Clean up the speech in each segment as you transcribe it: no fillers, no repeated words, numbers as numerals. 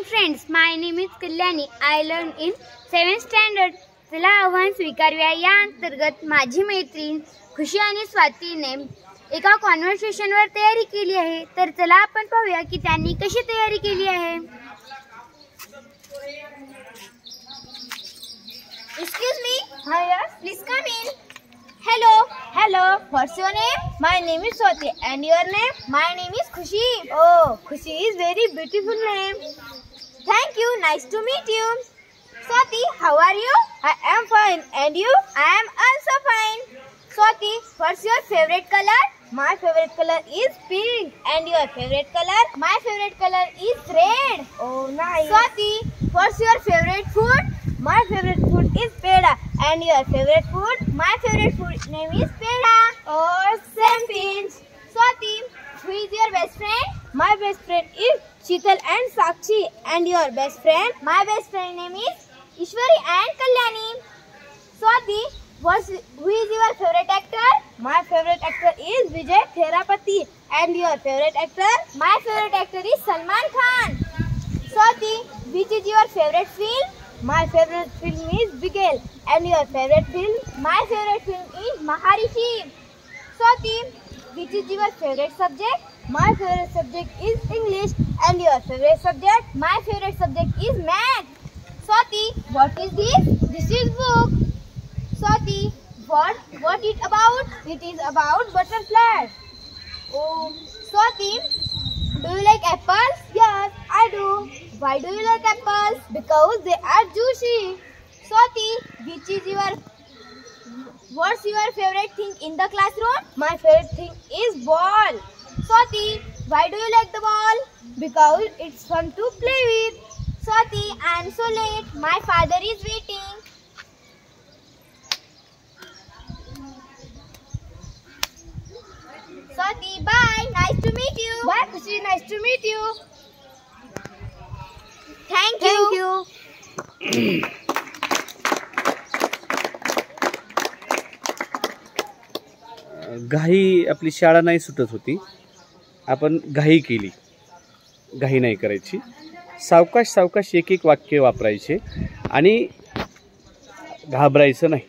morning friends, my name is Kalyani. I learn in 7th standard. चला आव्हान स्वीकारूया या अंतर्गत माझी मैत्रीण खुशी आणि स्वातीने एका कॉन्व्हर्सेशन वर तयारी केली आहे. तर चला आपण पाहूया की त्यांनी कशी तयारी केली आहे. Excuse me. Hi, yes. Please come in. Hello. Hello. What's your name? My name is Swati. And your name? My name is Khushi. Oh, Khushi is very beautiful name. Thank you. Nice to meet you. Swati, how are you? I am fine. And you? I am also fine. Swati, what's your favorite color? My favorite color is pink. And your favorite color? My favorite color is red. Oh, nice. Swati, what's your favorite food? My favorite food is peda. And your favorite food? My favorite food name is peda. Oh, same things. Swati, who is your best friend? My best friend is Sheetal and Sakshi. And your best friend? My best friend name is Ishwari and Kalyani. Swati, who is your favorite actor? My favorite actor is Vijay Therapati. And your favorite actor? My favorite actor is Salman Khan. Swati, which is your favorite film? My favorite film is Bigel. And your favorite film? My favorite film is Maharishi. Swati, which is your favorite subject? My favorite subject is English. And your favorite subject? My favorite subject is math. Swati, what is this? This is book. Swati, what it about? It is about butterflies. Oh, Swati, do you like apples? Yes, I do. Why do you like apples? Because they are juicy. Swati, what's your favorite thing in the classroom? My favorite thing is ball. Swati, why do you like the ball? Because it's fun to play with. Swati, I am so late. My father is waiting. Swati, bye. Nice to meet you. Bye, Khushi. Nice to meet you. Thank you. घाई आपली शाळा नाही सुटत होती. आपण घाई केली. घाई नाही करायची. सावकाश सावकाश एक एक वाक्य वापरायचे आणि घाबरायचं नाही.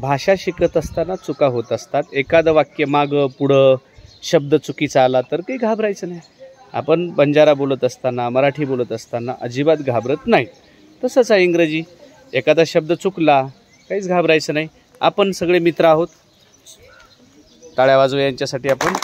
भाषा शिकत असताना चुका होत असतात. एखादं वाक्य मागं पुढं शब्द चुकीचा आला तर काही घाबरायचं नाही. आपण बंजारा बोलत असताना मराठी बोलत असताना अजिबात घाबरत नाही. तसंच आहे इंग्रजी. एखादा शब्द चुकला काहीच घाबरायचं नाही. आपण सगळे मित्र आहोत. टाळ्या वाजवूया यांच्यासाठी आपण.